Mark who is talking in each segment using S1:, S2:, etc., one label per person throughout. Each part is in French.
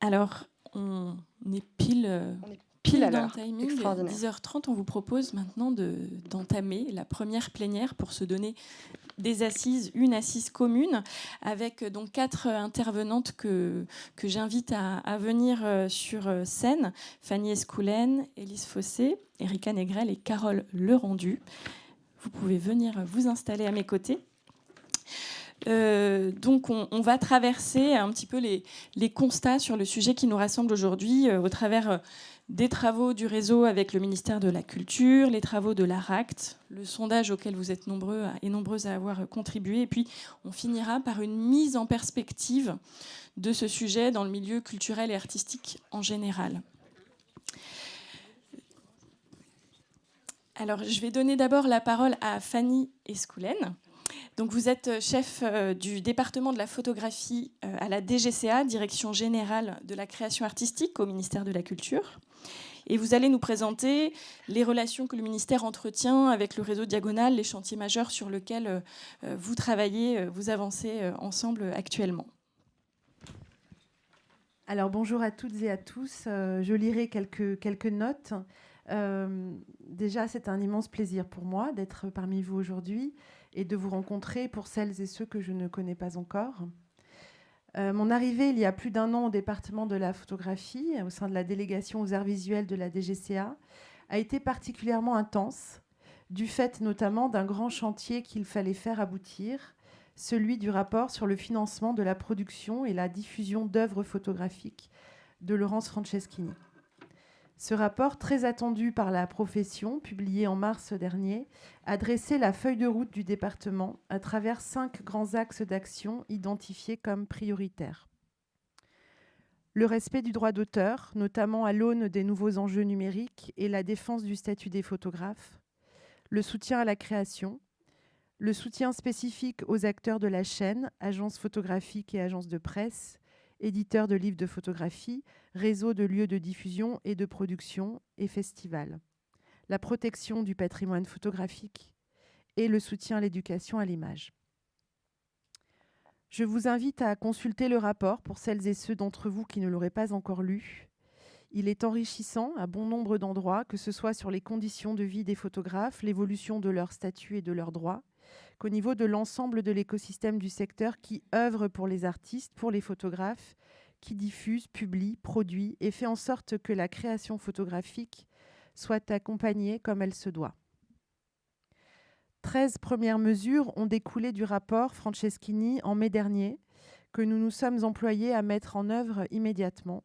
S1: Alors, on est pile,
S2: On est
S1: pile
S2: à
S1: dans le
S2: l'heure.
S1: timing.
S2: Extraordinaire.
S1: 10h30, on vous propose maintenant d'entamer la première plénière pour se donner des assises, une assise commune, avec donc 4 intervenantes que j'invite à venir sur scène. Fanny Escoulaine, Élise Fossé, Erika Négrel et Carole Lerendu. Vous pouvez venir vous installer à mes côtés. Donc on va traverser un petit peu les constats sur le sujet qui nous rassemble aujourd'hui au travers des travaux du réseau avec le ministère de la Culture, les travaux de l'ARACT, le sondage auquel vous êtes nombreux et nombreuses à avoir contribué, et puis on finira par une mise en perspective de ce sujet dans le milieu culturel et artistique en général. Alors je vais donner d'abord la parole à Fanny Escoulaine. Donc vous êtes chef du département de la photographie à la DGCA, Direction générale de la création artistique au ministère de la Culture. Et vous allez nous présenter les relations que le ministère entretient avec le réseau Diagonale, les chantiers majeurs sur lesquels vous travaillez, vous avancez ensemble actuellement.
S3: Alors bonjour à toutes et à tous. Je lirai quelques notes. Déjà, c'est un immense plaisir pour moi d'être parmi vous aujourd'hui et de vous rencontrer pour celles et ceux que je ne connais pas encore. Mon arrivée il y a plus d'1 an au département de la photographie, au sein de la délégation aux arts visuels de la DGCA, a été particulièrement intense, du fait notamment d'un grand chantier qu'il fallait faire aboutir, celui du rapport sur le financement de la production et la diffusion d'œuvres photographiques de Laurence Franceschini. Ce rapport, très attendu par la profession, publié en mars dernier, a dressé la feuille de route du département à travers 5 grands axes d'action identifiés comme prioritaires. Le respect du droit d'auteur, notamment à l'aune des nouveaux enjeux numériques et la défense du statut des photographes. Le soutien à la création. Le soutien spécifique aux acteurs de la chaîne, agences photographiques et agences de presse, éditeurs de livres de photographie, réseaux de lieux de diffusion et de production et festivals. La protection du patrimoine photographique et le soutien à l'éducation à l'image. Je vous invite à consulter le rapport pour celles et ceux d'entre vous qui ne l'auraient pas encore lu. Il est enrichissant à bon nombre d'endroits, que ce soit sur les conditions de vie des photographes, l'évolution de leur statut et de leurs droits, qu'au niveau de l'ensemble de l'écosystème du secteur qui œuvre pour les artistes, pour les photographes, qui diffuse, publie, produit et fait en sorte que la création photographique soit accompagnée comme elle se doit. 13 premières mesures ont découlé du rapport Franceschini en mai dernier, que nous nous sommes employés à mettre en œuvre immédiatement.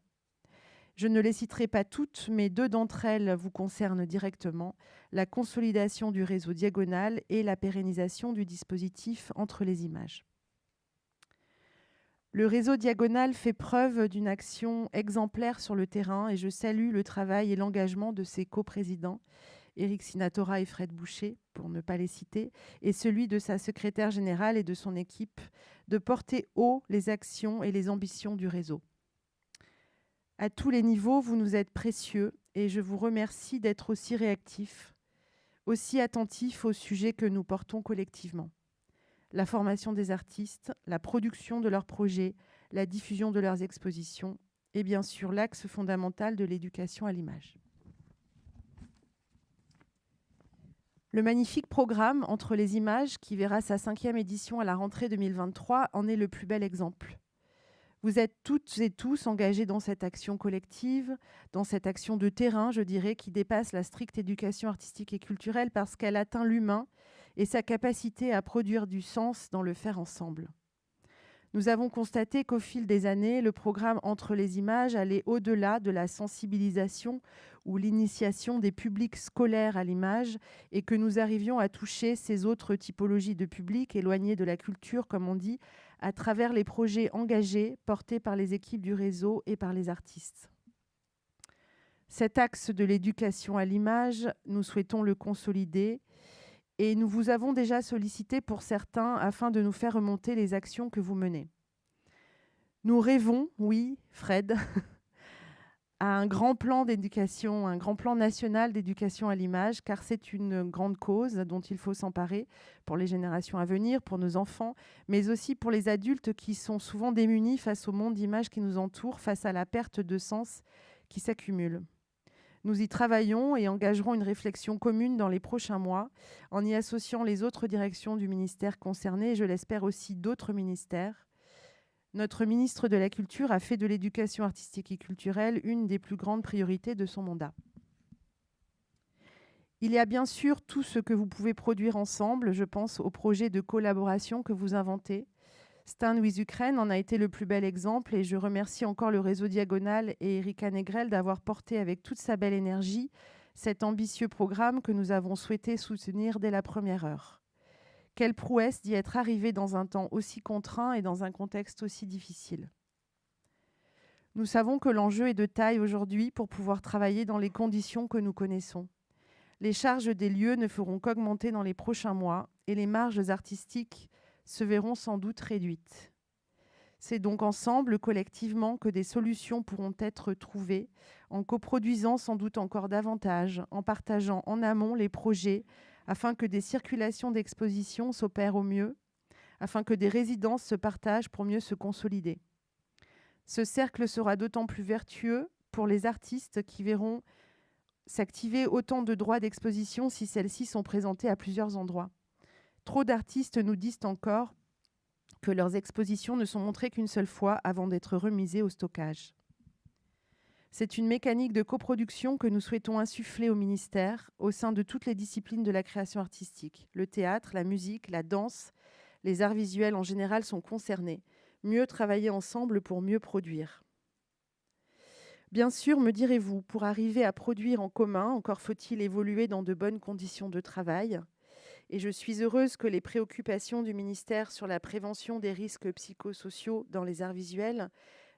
S3: Je ne les citerai pas toutes, mais 2 d'entre elles vous concernent directement, la consolidation du réseau Diagonale et la pérennisation du dispositif Entre les images. Le réseau Diagonale fait preuve d'une action exemplaire sur le terrain et je salue le travail et l'engagement de ses coprésidents, Éric Sinatora et Fred Boucher, pour ne pas les citer, et celui de sa secrétaire générale et de son équipe, de porter haut les actions et les ambitions du réseau. À tous les niveaux, vous nous êtes précieux et je vous remercie d'être aussi réactifs, aussi attentifs aux sujets que nous portons collectivement. La formation des artistes, la production de leurs projets, la diffusion de leurs expositions et bien sûr l'axe fondamental de l'éducation à l'image. Le magnifique programme Entre les images, qui verra sa 5e édition à la rentrée 2023, en est le plus bel exemple. Vous êtes toutes et tous engagés dans cette action collective, dans cette action de terrain, je dirais, qui dépasse la stricte éducation artistique et culturelle parce qu'elle atteint l'humain et sa capacité à produire du sens dans le faire ensemble. Nous avons constaté qu'au fil des années, le programme Entre les images allait au-delà de la sensibilisation ou l'initiation des publics scolaires à l'image et que nous arrivions à toucher ces autres typologies de publics éloignés de la culture, comme on dit, à travers les projets engagés portés par les équipes du réseau et par les artistes. Cet axe de l'éducation à l'image, nous souhaitons le consolider et nous vous avons déjà sollicité pour certains afin de nous faire remonter les actions que vous menez. Nous rêvons, oui, Fred, à un grand plan d'éducation, un grand plan national d'éducation à l'image, car c'est une grande cause dont il faut s'emparer pour les générations à venir, pour nos enfants, mais aussi pour les adultes qui sont souvent démunis face au monde d'images qui nous entoure, face à la perte de sens qui s'accumule. Nous y travaillons et engagerons une réflexion commune dans les prochains mois, en y associant les autres directions du ministère concerné et je l'espère aussi d'autres ministères. Notre ministre de la Culture a fait de l'éducation artistique et culturelle une des plus grandes priorités de son mandat. Il y a bien sûr tout ce que vous pouvez produire ensemble. Je pense au projet de collaboration que vous inventez. Stand with Ukraine en a été le plus bel exemple et je remercie encore le réseau Diagonale et Erika Negrel d'avoir porté avec toute sa belle énergie cet ambitieux programme que nous avons souhaité soutenir dès la première heure. Quelle prouesse d'y être arrivé dans un temps aussi contraint et dans un contexte aussi difficile. Nous savons que l'enjeu est de taille aujourd'hui pour pouvoir travailler dans les conditions que nous connaissons. Les charges des lieux ne feront qu'augmenter dans les prochains mois et les marges artistiques se verront sans doute réduites. C'est donc ensemble, collectivement, que des solutions pourront être trouvées, en coproduisant sans doute encore davantage, en partageant en amont les projets, afin que des circulations d'expositions s'opèrent au mieux, afin que des résidences se partagent pour mieux se consolider. Ce cercle sera d'autant plus vertueux pour les artistes qui verront s'activer autant de droits d'exposition si celles-ci sont présentées à plusieurs endroits. Trop d'artistes nous disent encore que leurs expositions ne sont montrées qu'une seule fois avant d'être remisées au stockage. C'est une mécanique de coproduction que nous souhaitons insuffler au ministère au sein de toutes les disciplines de la création artistique. Le théâtre, la musique, la danse, les arts visuels en général sont concernés. Mieux travailler ensemble pour mieux produire. Bien sûr, me direz-vous, pour arriver à produire en commun, encore faut-il évoluer dans de bonnes conditions de travail. Et je suis heureuse que les préoccupations du ministère sur la prévention des risques psychosociaux dans les arts visuels,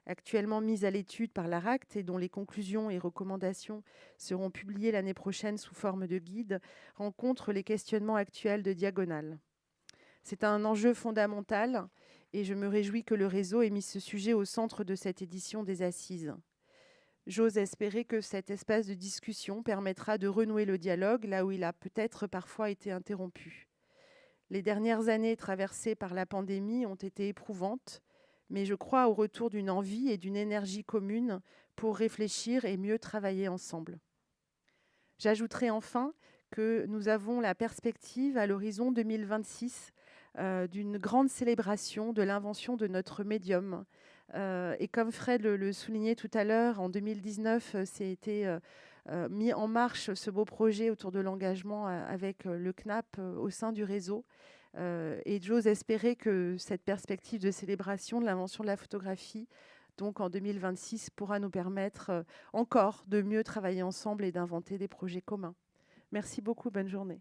S3: actuellement mises à l'étude par l'ARACT et dont les conclusions et recommandations seront publiées l'année prochaine sous forme de guide, rencontrent les questionnements actuels de Diagonale. C'est un enjeu fondamental et je me réjouis que le réseau ait mis ce sujet au centre de cette édition des Assises. J'ose espérer que cet espace de discussion permettra de renouer le dialogue là où il a peut-être parfois été interrompu. Les dernières années traversées par la pandémie ont été éprouvantes, mais je crois au retour d'une envie et d'une énergie commune pour réfléchir et mieux travailler ensemble. J'ajouterai enfin que nous avons la perspective à l'horizon 2026 d'une grande célébration de l'invention de notre médium. Et comme Fred le soulignait tout à l'heure, en 2019, c'était mis en marche ce beau projet autour de l'engagement avec le CNAP au sein du réseau. Et j'ose espérer que cette perspective de célébration de l'invention de la photographie, donc en 2026, pourra nous permettre encore de mieux travailler ensemble et d'inventer des projets communs. Merci beaucoup, bonne journée.